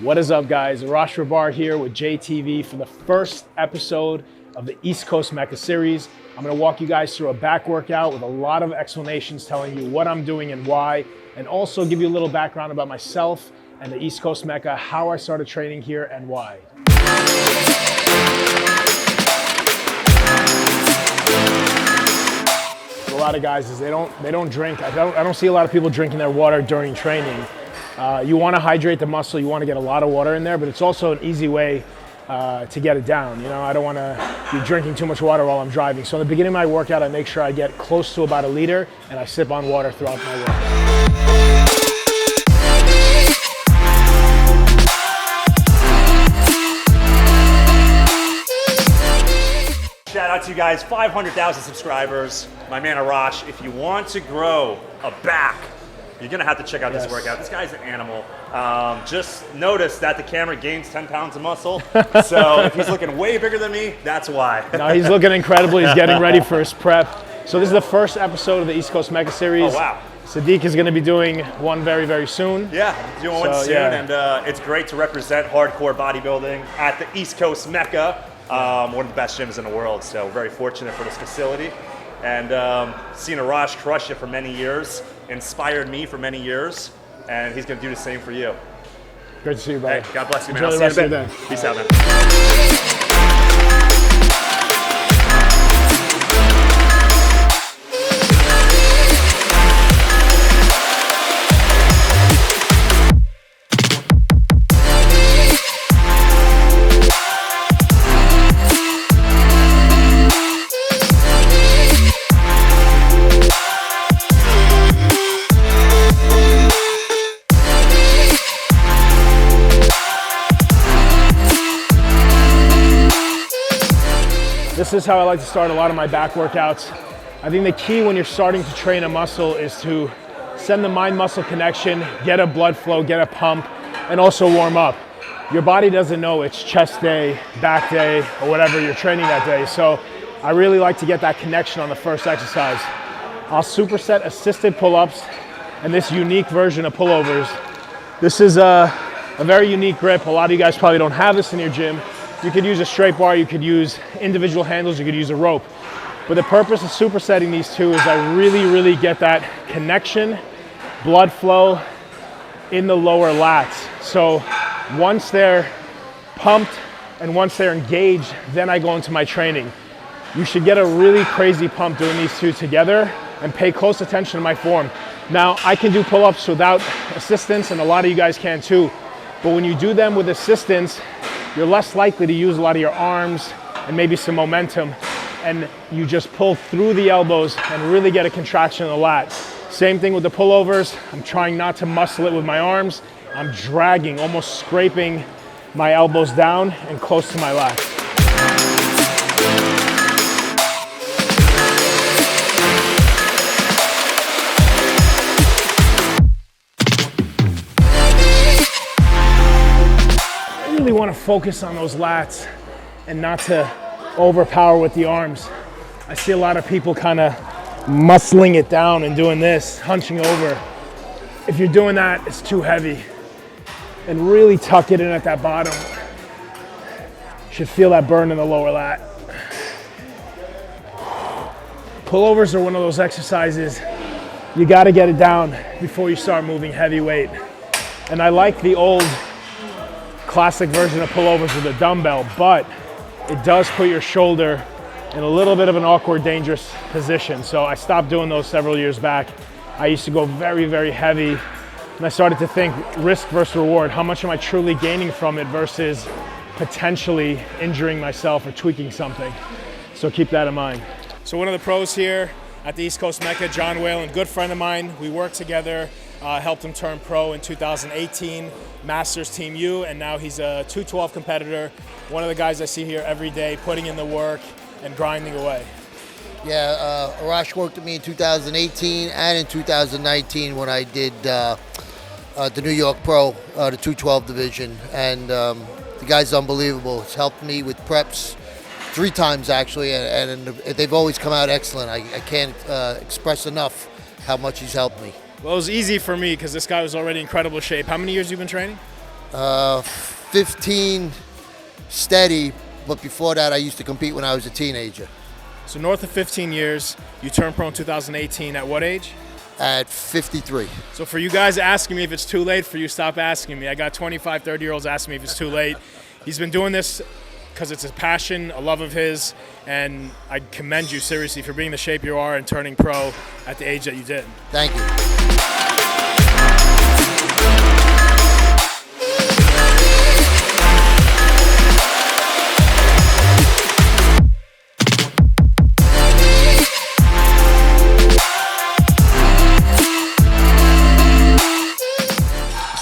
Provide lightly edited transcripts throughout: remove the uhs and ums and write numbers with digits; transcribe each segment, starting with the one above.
What is up, guys? Arash Rahbar here with JTV for the first episode of the East Coast Mecca series. I'm going to walk you guys through a back workout with a lot of explanations telling you what I'm doing and why, and also give you a little background about myself and the East Coast Mecca, how I started training here and why. A lot of guys is they don't drink. I don't see a lot of people drinking their water during training. You want to hydrate the muscle. You want to get a lot of water in there, but it's also an easy way to get it down. You know, I don't want to be drinking too much water while I'm driving. So in the beginning of my workout, I make sure I get close to about a liter, and I sip on water throughout my workout. Shout out to you guys, 500,000 subscribers. My man Arash, if you want to grow a back, you're gonna have to check out this workout. This guy's an animal. Just notice that the camera gains 10 pounds of muscle. So if he's looking way bigger than me, that's why. No, he's looking incredible. He's getting ready for his prep. So this is the first episode of the East Coast Mecca series. Oh, wow. Sadiq is gonna be doing one very, very soon. Yeah, doing one soon, and it's great to represent hardcore bodybuilding at the East Coast Mecca. One of the best gyms in the world, so we're very fortunate for this facility. And seeing Arash crush it for many years inspired me for many years, and he's going to do the same for you. Great to see you, buddy. Hey, God bless you, man. Enjoy I'll see you in a bit. Peace out, man. This is how I like to start a lot of my back workouts. I think the key when you're starting to train a muscle is to send the mind-muscle connection, get a blood flow, get a pump, and also warm up. Your body doesn't know it's chest day, back day, or whatever you're training that day. So I really like to get that connection on the first exercise. I'll superset assisted pull-ups and this unique version of pullovers. This is a very unique grip. A lot of you guys probably don't have this in your gym. You could use a straight bar, you could use individual handles, you could use a rope. But the purpose of supersetting these two is I really get that connection, blood flow in the lower lats. So once they're pumped and once they're engaged, then I go into my training. You should get a really crazy pump doing these two together and pay close attention to my form. Now, I can do pull-ups without assistance, and a lot of you guys can too. But when you do them with assistance, you're less likely to use a lot of your arms and maybe some momentum, and you just pull through the elbows and really get a contraction in the lat. Same thing with the pullovers. I'm trying not to muscle it with my arms. I'm dragging, almost scraping my elbows down and close to my lat. I really want to focus on those lats and not to overpower with the arms. I see a lot of people kind of muscling it down and doing this, hunching over. If you're doing that, it's too heavy. And really tuck it in at that bottom. You should feel that burn in the lower lat. Pullovers are one of those exercises you got to get it down before you start moving heavy weight. And I like the old classic version of pullovers with a dumbbell, but it does put your shoulder in a little bit of an awkward, dangerous position. So I stopped doing those several years back. I used to go very heavy, and I started to think risk versus reward. How much am I truly gaining from it versus potentially injuring myself or tweaking something? So keep that in mind. So one of the pros here at the East Coast Mecca, John Whalen, good friend of mine. We worked together, helped him turn pro in 2018. Masters Team U, and now he's a 212 competitor. One of the guys I see here every day, putting in the work and grinding away. Yeah, Arash worked with me in 2018 and in 2019 when I did the New York Pro, the 212 division, and the guy's unbelievable. He's helped me with preps 3 times actually, and they've always come out excellent. I can't express enough how much he's helped me. Well, it was easy for me because this guy was already in incredible shape. How many years have you been training? 15 steady, but before that I used to compete when I was a teenager. So north of 15 years, you turned pro in 2018. At what age? At 53. So for you guys asking me if it's too late for you, stop asking me. I got 25, 30-year-olds asking me if it's too late. He's been doing this because it's a passion, a love of his, and I commend you seriously for being the shape you are and turning pro at the age that you did. Thank you.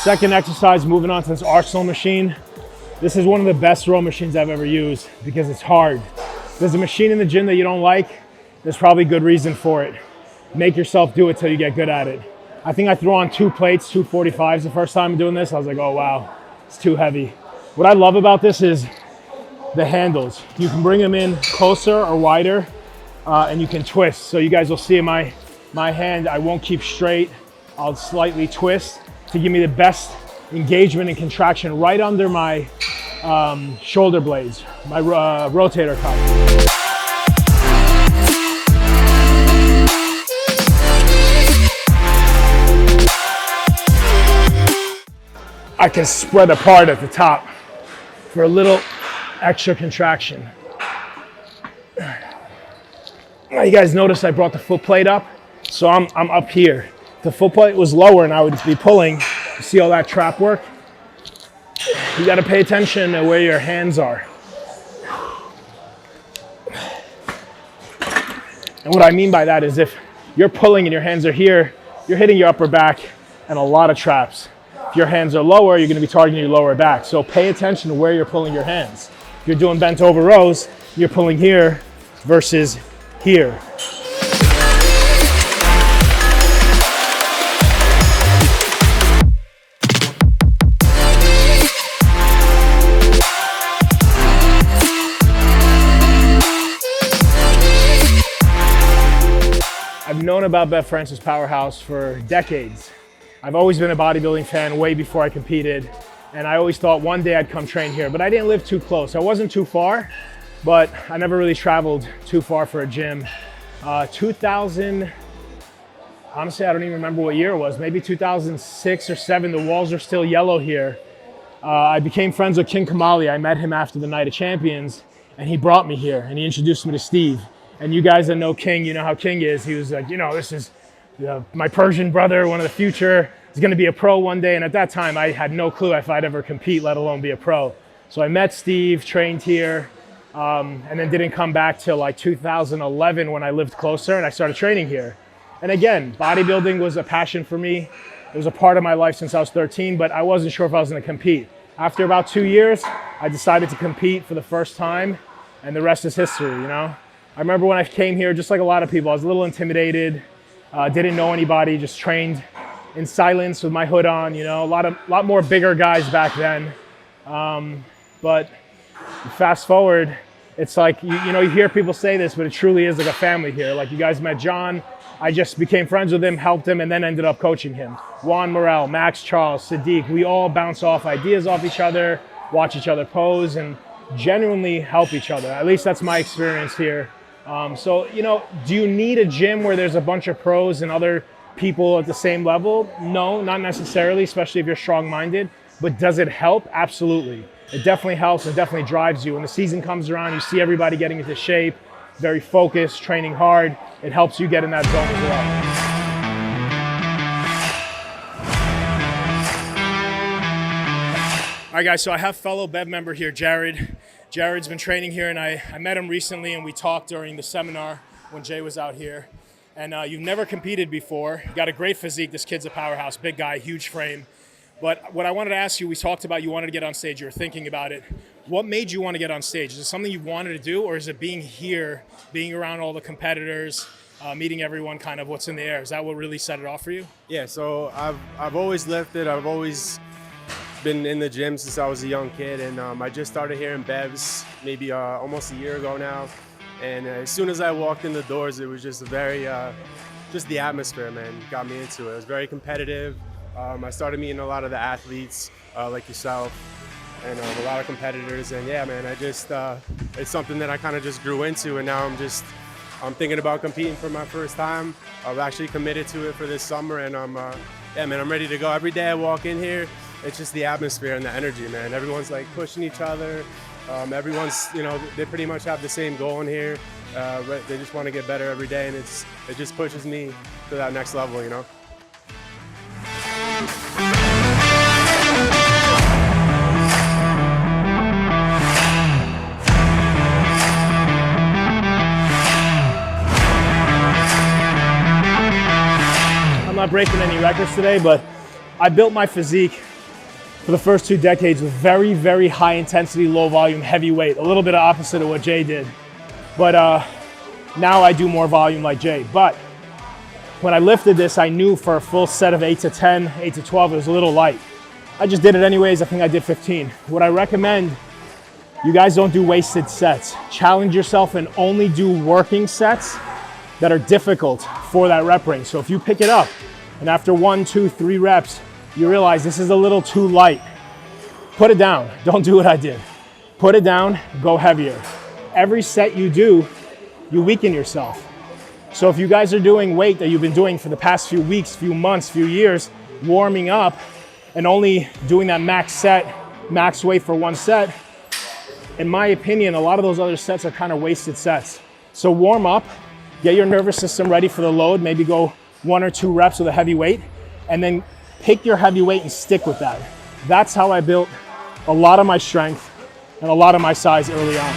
Second exercise, moving on to this Arsenal machine. This is one of the best row machines I've ever used because it's hard. If there's a machine in the gym that you don't like, there's probably good reason for it. Make yourself do it till you get good at it. I think I threw on 2 plates, 245s the first time doing this. I was like, oh wow, it's too heavy. What I love about this is the handles. You can bring them in closer or wider and you can twist. So you guys will see in my hand, I won't keep straight. I'll slightly twist to give me the best engagement and contraction right under my shoulder blades, my rotator cuff. I can spread apart at the top for a little extra contraction. Now you guys notice I brought the foot plate up, so I'm up here. If the foot plate was lower and I would be pulling, you see all that trap work? You gotta pay attention to where your hands are. And what I mean by that is if you're pulling and your hands are here, you're hitting your upper back and a lot of traps. If your hands are lower, you're gonna be targeting your lower back. So pay attention to where you're pulling your hands. If you're doing bent over rows, you're pulling here versus here. I've known about Bev Francis Powerhouse for decades. I've always been a bodybuilding fan way before I competed, and I always thought one day I'd come train here, but I didn't live too close. I wasn't too far, but I never really traveled too far for a gym. 2000, honestly, I don't even remember what year it was, maybe 2006 or 7, the walls are still yellow here. I became friends with King Kamali. I met him after the Night of Champions, and he brought me here, and he introduced me to Steve. And you guys that know King, you know how King is. He was like, you know, this is my Persian brother, one of the future. He's gonna be a pro one day. And at that time, I had no clue if I'd ever compete, let alone be a pro. So I met Steve, trained here, and then didn't come back till like 2011 when I lived closer and I started training here. And again, bodybuilding was a passion for me. It was a part of my life since I was 13, but I wasn't sure if I was gonna compete. After about 2 years, I decided to compete for the first time, and the rest is history, you know? I remember when I came here, just like a lot of people, I was a little intimidated, didn't know anybody, just trained in silence with my hood on, you know, a lot more bigger guys back then. But fast forward, it's like, you know, you hear people say this, but it truly is like a family here. Like you guys met John, I just became friends with him, helped him, and then ended up coaching him. Juan Morel, Max Charles, Sadiq, we all bounce off ideas off each other, watch each other pose, and genuinely help each other. At least that's my experience here. So, you know, do you need a gym where there's a bunch of pros and other people at the same level? No, not necessarily, especially if you're strong-minded. But does it help? Absolutely. It definitely helps and definitely drives you. When the season comes around, you see everybody getting into shape, very focused, training hard. It helps you get in that zone as well. All right, guys, so I have fellow Bev member here, Jared. Jared's been training here, and I met him recently, and we talked during the seminar when Jay was out here. And you've never competed before. You got a great physique. This kid's a powerhouse, big guy, huge frame. But what I wanted to ask you, we talked about you wanted to get on stage. You were thinking about it. What made you want to get on stage? Is it something you wanted to do, or is it being here, being around all the competitors, meeting everyone, kind of what's in the air? Is that what really set it off for you? Yeah, so I've always lifted. I've always been in the gym since I was a young kid, and I just started here in Bev's maybe almost a year ago now. And as soon as I walked in the doors, it was just a very, just the atmosphere, man, got me into it. It was very competitive, I started meeting a lot of the athletes like yourself and a lot of competitors. And yeah, man, I just, it's something that I kind of just grew into, and now I'm thinking about competing for my first time. I've actually committed to it for this summer, and yeah, man, I'm ready to go. Every day I walk in here, it's just the atmosphere and the energy, man. Everyone's like pushing each other. Everyone's, you know, they pretty much have the same goal in here. They just want to get better every day, and it just pushes me to that next level, you know. I'm not breaking any records today, but I built my physique for the first 2 decades with very, very high intensity, low volume, heavy weight. A little bit opposite of what Jay did. But now I do more volume like Jay. But when I lifted this, I knew for a full set of 8 to 10, 8 to 12, it was a little light. I just did it anyways. I think I did 15. What I recommend, you guys don't do wasted sets. Challenge yourself and only do working sets that are difficult for that rep range. So if you pick it up and after 1, 2, 3 reps, you realize this is a little too light, put it down. Don't do what I did. Put it down, go heavier. Every set you do, you weaken yourself. So if you guys are doing weight that you've been doing for the past few weeks, few months, few years, warming up and only doing that max set, max weight for 1 set, in my opinion, a lot of those other sets are kind of wasted sets. So warm up, get your nervous system ready for the load, maybe go 1 or 2 reps with a heavy weight, and then pick your heavy weight and stick with that. That's how I built a lot of my strength and a lot of my size early on.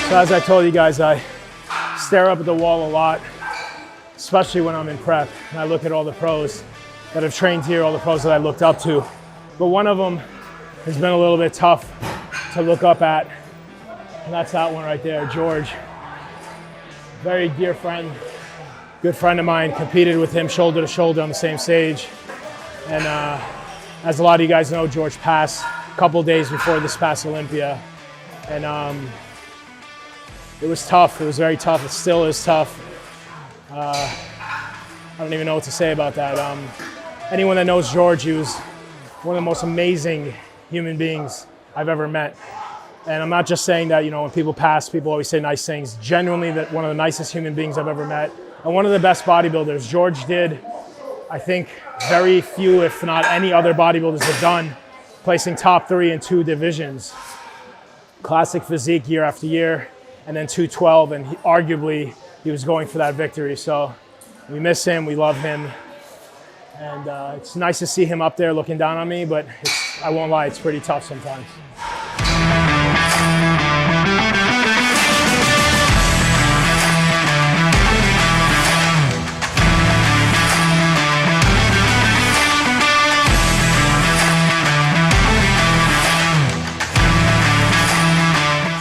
So as I told you guys, I stare up at the wall a lot, especially when I'm in prep, and I look at all the pros that have trained here, all the pros that I looked up to. But one of them has been a little bit tough to look up at, and that's that one right there, George. Very dear friend, good friend of mine, competed with him shoulder to shoulder on the same stage. And as a lot of you guys know, George passed a couple days before this past Olympia. And it was tough, it was very tough, it still is tough. I don't even know what to say about that. Anyone that knows George, he was one of the most amazing human beings I've ever met. And I'm not just saying that, you know, when people pass, people always say nice things. Genuinely, that one of the nicest human beings I've ever met. And one of the best bodybuilders. George did, I think, very few, if not any other bodybuilders have done, placing top 3 in 2 divisions. Classic physique year after year, and then 212, and arguably he was going for that victory. So we miss him, we love him. And it's nice to see him up there looking down on me, but I won't lie, it's pretty tough sometimes.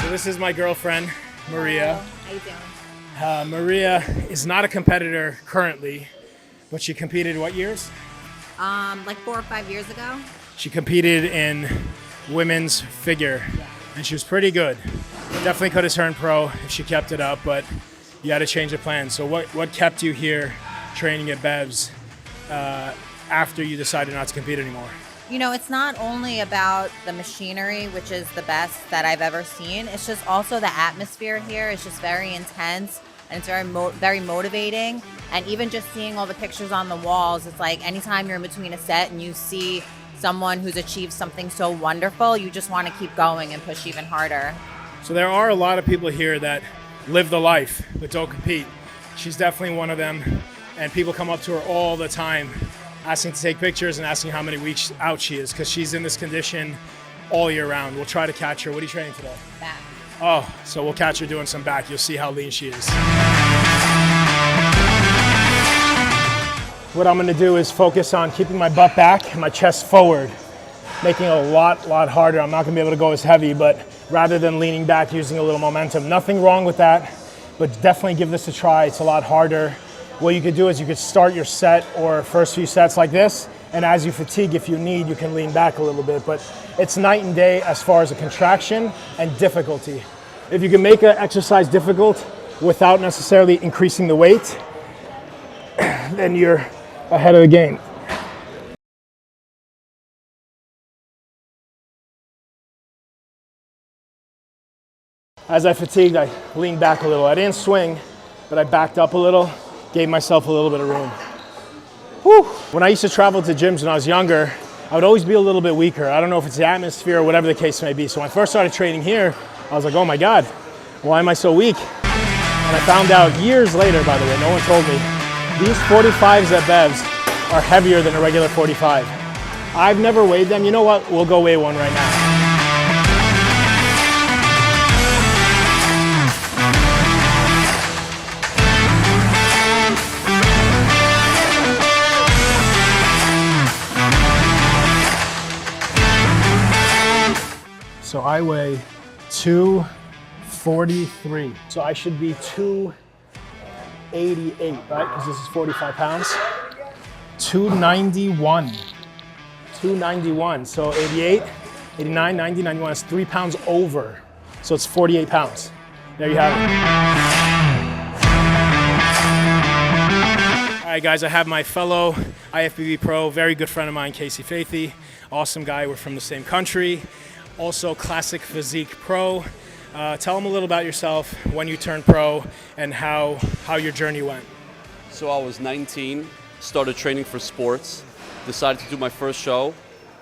So this is my girlfriend, Maria. How you doing? Maria is not a competitor currently, but she competed what years? Like 4 or 5 years ago. She competed in women's figure, and she was pretty good. Definitely could have turned pro if she kept it up, but you had to change the plan. So what kept you here training at Bev's after you decided not to compete anymore? You know, it's not only about the machinery, which is the best that I've ever seen. It's just also the atmosphere here is just very intense, and it's very motivating. And even just seeing all the pictures on the walls, it's like anytime you're in between a set and you see someone who's achieved something so wonderful, you just want to keep going and push even harder. So there are a lot of people here that live the life but don't compete. She's definitely one of them, and people come up to her all the time asking to take pictures and asking how many weeks out she is, because she's in this condition all year round. We'll try to catch her. What are you training today? Back. Oh, so we'll catch her doing some back. You'll see how lean she is. What I'm gonna do is focus on keeping my butt back and my chest forward, making it a lot harder. I'm not gonna be able to go as heavy, but rather than leaning back, using a little momentum. Nothing wrong with that, but definitely give this a try. It's a lot harder. what you could do is you could start your set or first few sets like this, and as you fatigue, if you need, you can lean back a little bit. But it's night and day as far as a contraction and difficulty. If you can make an exercise difficult without necessarily increasing the weight, then you're ahead of the game. As I fatigued, I leaned back a little. I didn't swing, but I backed up a little, gave myself a little bit of room. Whew. When I used to travel to gyms when I was younger, I would always be a little bit weaker. I don't know if it's the atmosphere or whatever the case may be. So when I first started training here, I was like, oh my God, why am I so weak? And I found out years later, by the way, no one told me, these 45s at Bev's are heavier than a regular 45. I've never weighed them. You know what? We'll go weigh one right now. So I weigh 243. So I should be 288, right? Because this is 45 pounds. 291. 291. So 88, 89, 90, 91. It's 3 pounds over. So it's 48 pounds. There you have it. All right, guys, I have my fellow IFBB pro, very good friend of mine, Casey Faithy. Awesome guy. We're from the same country. Also classic physique pro. Tell them a little about yourself, when you turned pro, and how your journey went. So I was 19, started training for sports, decided to do my first show,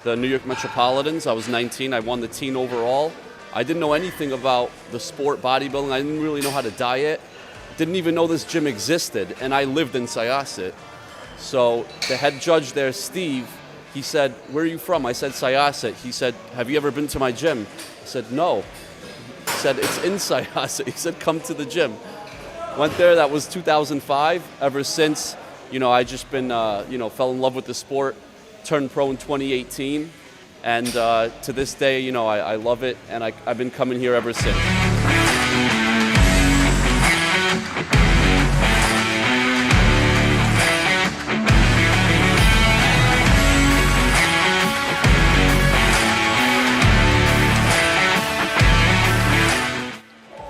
the New York Metropolitans. I was 19, I won the teen overall. I didn't know anything about the sport bodybuilding. I didn't really know how to diet. Didn't even know this gym existed, and I lived in Syosset. So the head judge there, Steve, he said, where are you from? I said, Syosset. He said, have you ever been to my gym? I said, no. He said, it's in Syosset. He said, come to the gym. Went there, that was 2005. Ever since, I just been, fell in love with the sport, turned pro in 2018. And to this day, I love it, and I've been coming here ever since.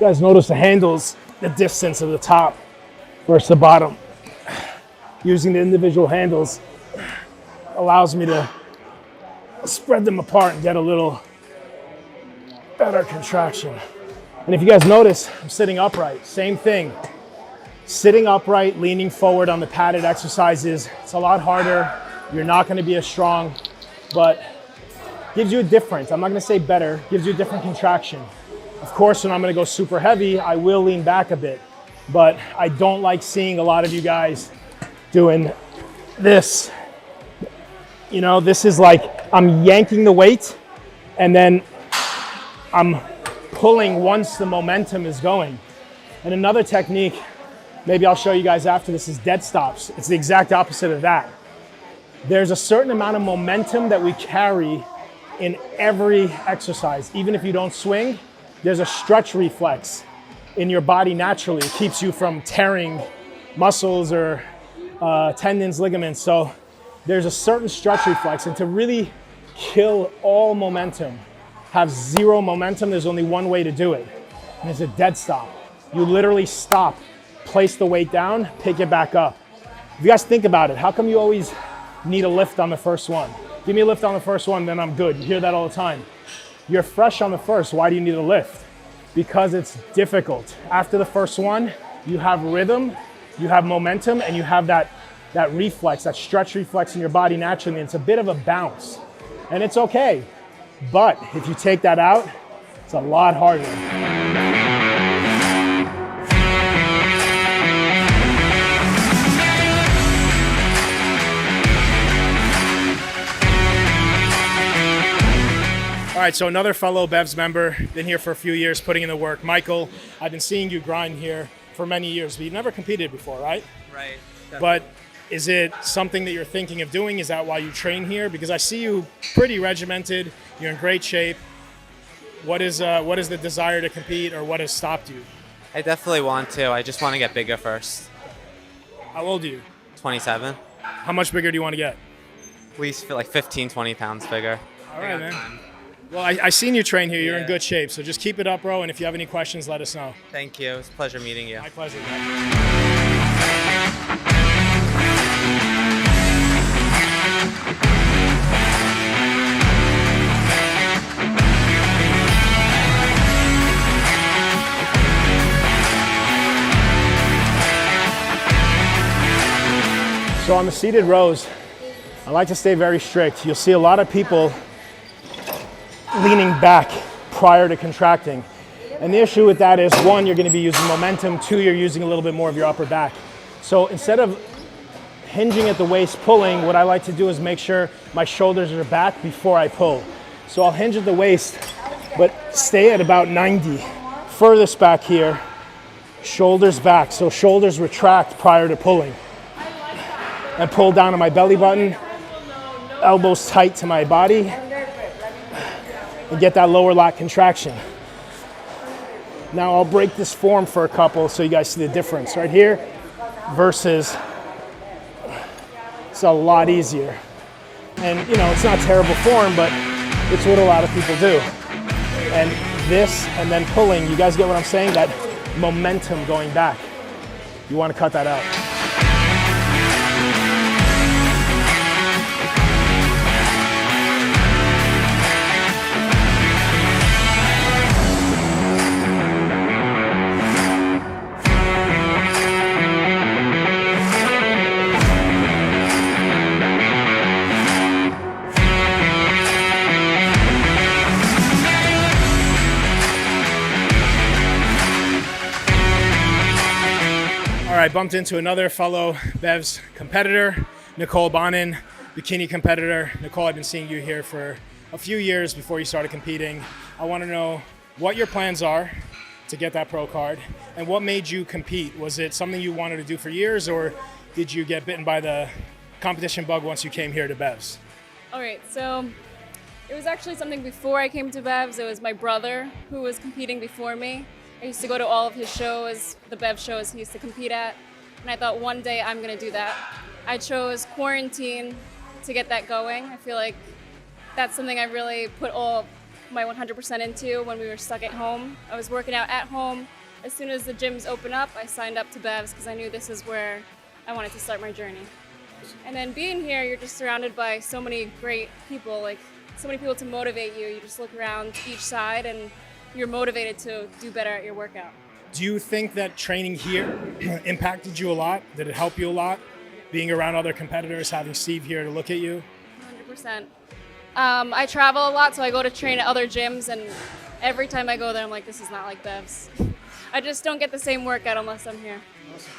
You guys notice the handles, the distance of the top versus the bottom. Using the individual handles allows me to spread them apart and get a little better contraction. And if you guys notice, I'm sitting upright. Same thing. Sitting upright, leaning forward on the padded exercises. It's a lot harder. You're not going to be as strong, but gives you a difference. I'm not going to say better. Gives you a different contraction. Of course, when I'm going to go super heavy, I will lean back a bit, but I don't like seeing a lot of you guys doing this. This is like I'm yanking the weight and then I'm pulling once the momentum is going. And another technique, maybe I'll show you guys after this, is dead stops. It's the exact opposite of that. There's a certain amount of momentum that we carry in every exercise. Even if you don't swing, there's a stretch reflex in your body naturally. It keeps you from tearing muscles or tendons, ligaments. So there's a certain stretch reflex. And to really kill all momentum, have zero momentum, there's only one way to do it. And it's a dead stop. You literally stop, place the weight down, pick it back up. If you guys think about it, how come you always need a lift on the first one? Give me a lift on the first one, then I'm good. You hear that all the time. You're fresh on the first, why do you need a lift? Because it's difficult. After the first one, you have rhythm, you have momentum, and you have that reflex, that stretch reflex in your body naturally. It's a bit of a bounce, and it's okay. But if you take that out, it's a lot harder. All right, so another fellow Bev's member, been here for a few years, putting in the work. Michael, I've been seeing you grind here for many years, but you've never competed before, right? Right. Definitely. But is it something that you're thinking of doing? Is that why you train here? Because I see you pretty regimented, you're in great shape. What is the desire to compete, or what has stopped you? I definitely want to. I just want to get bigger first. How old are you? 27. How much bigger do you want to get? At least feel like 15, 20 pounds bigger. All right, man. Well, I seen you train here. You're in good shape. So just keep it up, bro. And if you have any questions, let us know. Thank you. It was a pleasure meeting you. My pleasure, man. So on the seated rows, I like to stay very strict. You'll see a lot of people leaning back prior to contracting. And the issue with that is, one, you're gonna be using momentum, two, you're using a little bit more of your upper back. So instead of hinging at the waist pulling, what I like to do is make sure my shoulders are back before I pull. So I'll hinge at the waist, but stay at about 90. Furthest back here, shoulders back. So shoulders retract prior to pulling. And pull down on my belly button, elbows tight to my body, and get that lower lat contraction. Now I'll break this form for a couple so you guys see the difference. Right here versus, it's a lot easier. And you know, it's not terrible form, but it's what a lot of people do. And this and then pulling, you guys get what I'm saying? That momentum going back. You want to cut that out. I bumped into another fellow Bev's competitor, Nicole Bonin, bikini competitor. Nicole, I've been seeing you here for a few years before you started competing. I want to know what your plans are to get that pro card and what made you compete. Was it something you wanted to do for years, or did you get bitten by the competition bug once you came here to Bev's? All right, so it was actually something before I came to Bev's. It was my brother who was competing before me. I used to go to all of his shows, the Bev shows he used to compete at, and I thought one day I'm gonna do that. I chose quarantine to get that going. I feel like that's something I really put all my 100% into when we were stuck at home. I was working out at home. As soon as the gyms opened up, I signed up to Bev's because I knew this is where I wanted to start my journey. And then being here, you're just surrounded by so many great people, like so many people to motivate you. You just look around each side and you're motivated to do better at your workout. Do you think that training here impacted you a lot? Did it help you a lot? Being around other competitors, having Steve here to look at you? 100%. I travel a lot, so I go to train at other gyms, and every time I go there, I'm like, this is not like Bev's. I just don't get the same workout unless I'm here. Awesome.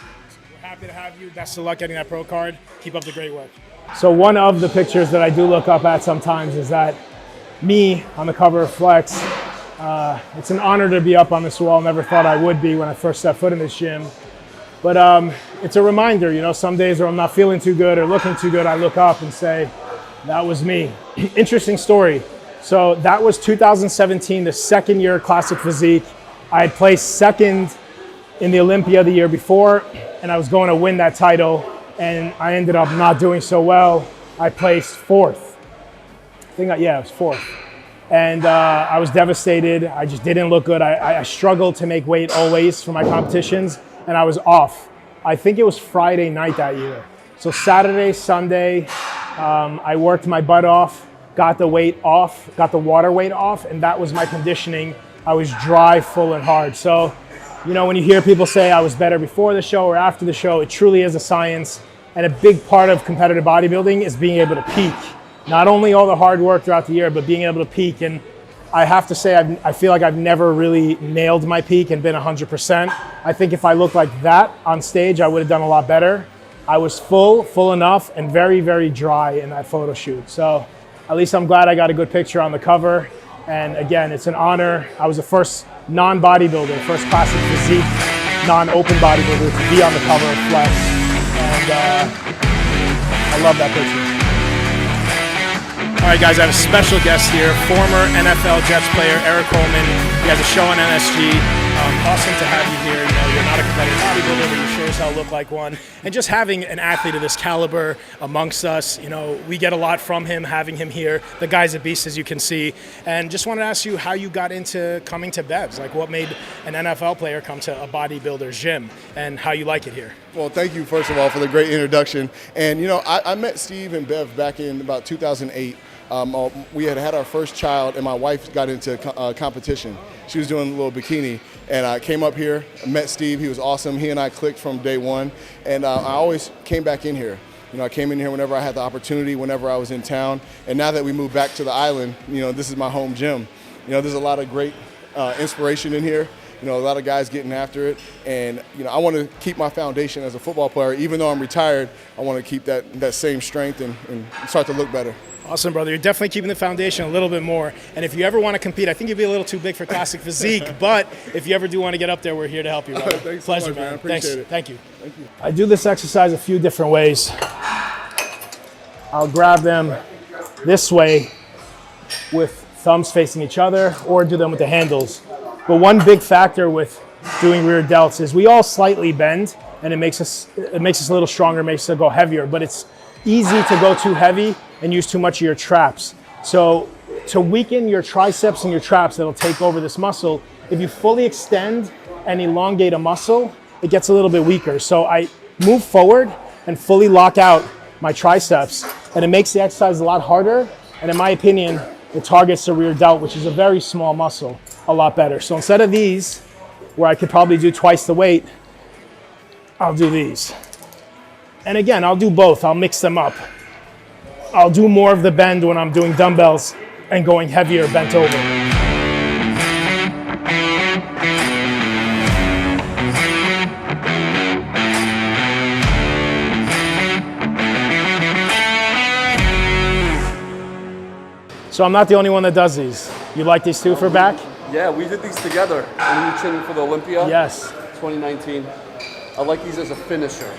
We're happy to have you. Best of luck getting that pro card. Keep up the great work. So one of the pictures that I do look up at sometimes is that me on the cover of Flex. It's an honor to be up on this wall. Never thought I would be when I first stepped foot in this gym. But it's a reminder, you know, some days where I'm not feeling too good or looking too good, I look up and say, that was me. Interesting story. So that was 2017, the second year Classic Physique. I had placed second in the Olympia the year before, and I was going to win that title, and I ended up not doing so well. I placed fourth. I was fourth. And I was devastated. I just didn't look good. I struggled to make weight always for my competitions, and I was off. I think it was Friday night that year. So Saturday, Sunday, I worked my butt off, got the weight off, got the water weight off, and that was my conditioning. I was dry, full, and hard. So, you know, when you hear people say I was better before the show or after the show, it truly is a science. And a big part of competitive bodybuilding is being able to peak. Not only all the hard work throughout the year, but being able to peak. And I have to say, I feel like I've never really nailed my peak and been 100%. I think if I looked like that on stage, I would have done a lot better. I was full enough, and very, very dry in that photo shoot. So at least I'm glad I got a good picture on the cover. And again, it's an honor. I was the first non-bodybuilder, first Classic Physique, non-open bodybuilder to be on the cover of Flex. And I love that picture. All right, guys, I have a special guest here, former NFL Jets player Eric Coleman. He has a show on NSG. Awesome to have you here. You know, you're not a competitive bodybuilder, but you sure as hell look like one. And just having an athlete of this caliber amongst us, you know, we get a lot from him, having him here. The guy's a beast, as you can see. And just wanted to ask you how you got into coming to Bev's, like what made an NFL player come to a bodybuilder's gym, and how you like it here. Well, thank you, first of all, for the great introduction. And, you know, I met Steve and Bev back in about 2008. We had our first child, and my wife got into competition. She was doing a little bikini, and I came up here, met Steve. He was awesome. He and I clicked from day one, and I always came back in here. You know, I came in here whenever I had the opportunity, whenever I was in town. And now that we moved back to the island, you know, this is my home gym. You know, there's a lot of great inspiration in here. You know, a lot of guys getting after it. And, you know, I want to keep my foundation as a football player. Even though I'm retired, I want to keep that same strength and start to look better. Awesome, brother. You're definitely keeping the foundation a little bit more. And if you ever want to compete, I think you'd be a little too big for classic physique. But if you ever do want to get up there, we're here to help you, brother. Thanks Pleasure, so much, man. I appreciate it. Thank you. Thank you. I do this exercise a few different ways. I'll grab them this way with thumbs facing each other, or do them with the handles. But one big factor with doing rear delts is we all slightly bend, and it makes us a little stronger, makes us go heavier. But it's easy to go too heavy and use too much of your traps. So to weaken your triceps and your traps that'll take over this muscle, if you fully extend and elongate a muscle, it gets a little bit weaker. So I move forward and fully lock out my triceps, and it makes the exercise a lot harder. And in my opinion, it targets the rear delt, which is a very small muscle, a lot better. So instead of these, where I could probably do twice the weight, I'll do these. And again, I'll do both. I'll mix them up. I'll do more of the bend when I'm doing dumbbells and going heavier bent over. So I'm not the only one that does these. You like these too for back? Yeah, we did these together when we were training for the Olympia. Yes. 2019. I like these as a finisher.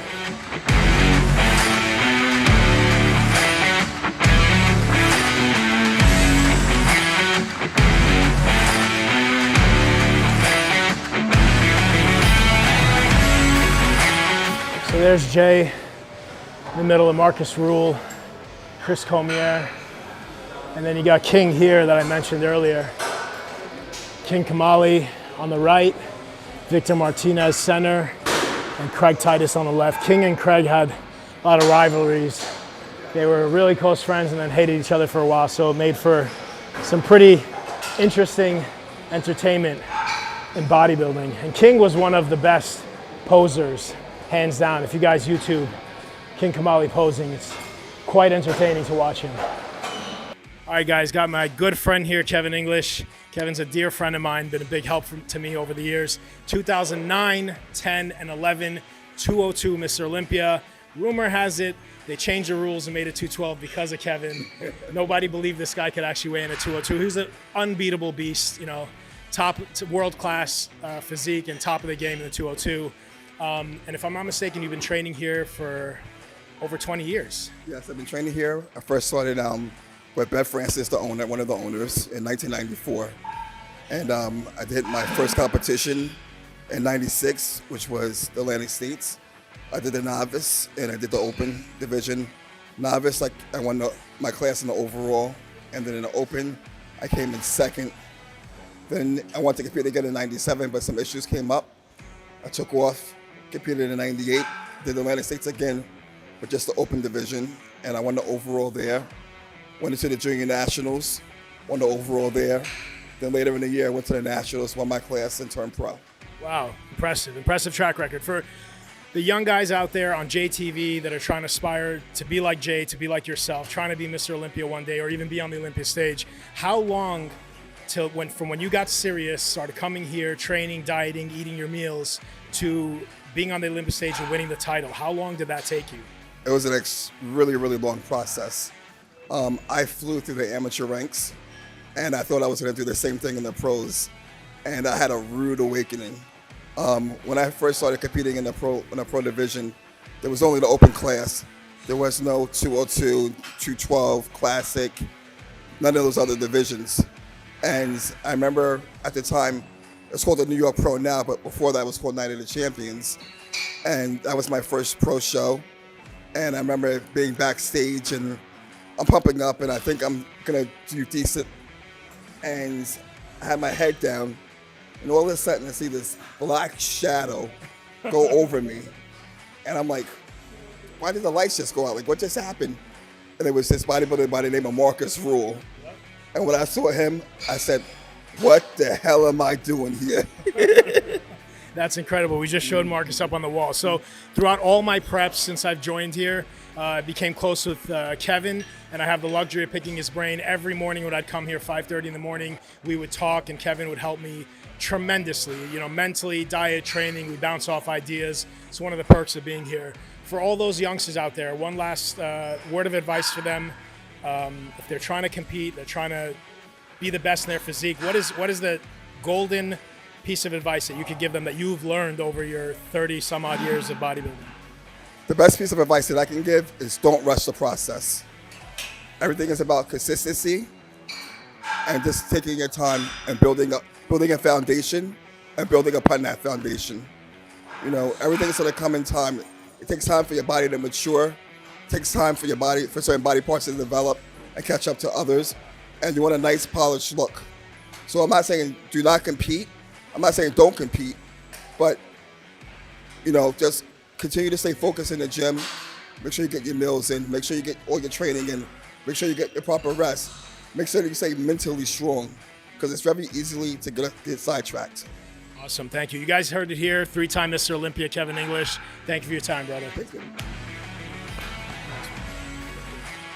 So there's Jay in the middle of Marcus Rule, Chris Comier, and then you got King here that I mentioned earlier. King Kamali on the right, Victor Martinez center, and Craig Titus on the left. King and Craig had a lot of rivalries. They were really close friends and then hated each other for a while, so it made for some pretty interesting entertainment in bodybuilding. And King was one of the best posers, hands down. If you guys YouTube King Kamali posing, it's quite entertaining to watch him. All right, guys, got my good friend here, Kevin English. Kevin's a dear friend of mine, been a big help to me over the years. 2009, 10, and 11, 202 Mr. Olympia. Rumor has it they changed the rules and made it 212 because of Kevin. Nobody believed this guy could actually weigh in at 202. He was an unbeatable beast, you know, top world-class physique and top of the game in the 202. And if I'm not mistaken, you've been training here for over 20 years. Yes, I've been training here. I first started with Bev Francis, the owner, one of the owners, in 1994. And I did my first competition in 96, which was the Atlantic States. I did the novice and I did the open division. Novice, I won my class in the overall. And then in the open, I came in second. Then I wanted to compete again in 97, but some issues came up. I took off, competed in 98, did the Atlantic States again with just the open division, and I won the overall there. Went into the junior nationals, won the overall there. Then later in the year, I went to the nationals, won my class, and turned pro. Wow, impressive track record. For the young guys out there on JTV that are trying to aspire to be like Jay, to be like yourself, trying to be Mr. Olympia one day or even be on the Olympia stage, how long from when you got serious, started coming here, training, dieting, eating your meals, to being on the Olympia stage and winning the title, how long did that take you? It was a really, really long process. I flew through the amateur ranks, and I thought I was going to do the same thing in the pros, and I had a rude awakening. When I first started competing in the pro division, there was only the open class. There was no 202, 212, classic, none of those other divisions. And I remember at the time, It's called the New York Pro now, but before that it was called Night of the Champions. And that was my first pro show. And I remember being backstage and I'm pumping up and I think I'm gonna do decent. And I had my head down and all of a sudden I see this black shadow go over me. And I'm like, why did the lights just go out? Like, what just happened? And it was this bodybuilder by the name of Marcus Rule. And when I saw him, I said, what the hell am I doing here? That's incredible. We just showed Marcus up on the wall. So throughout all my preps since I've joined here, I became close with Kevin, and I have the luxury of picking his brain. Every morning when I'd come here, 5:30 in the morning, we would talk, and Kevin would help me tremendously. Mentally, diet, training, we bounce off ideas. It's one of the perks of being here. For all those youngsters out there, one last word of advice for them. If they're trying to compete, they're trying to be the best in their physique, what is the golden piece of advice that you could give them that you've learned over your 30 some odd years of bodybuilding? The best piece of advice that I can give is don't rush the process. Everything is about consistency and just taking your time and building a foundation and building upon that foundation. Everything's going to come in time. It takes time for your body to mature. It takes time for certain body parts to develop and catch up to others. And you want a nice polished look. So I'm not saying do not compete. I'm not saying don't compete, but just continue to stay focused in the gym. Make sure you get your meals in. Make sure you get all your training in. Make sure you get your proper rest. Make sure that you stay mentally strong, because it's very easily to get sidetracked. Awesome, thank you. You guys heard it here. 3-time Mr. Olympia, Kevin English. Thank you for your time, brother. Thank you.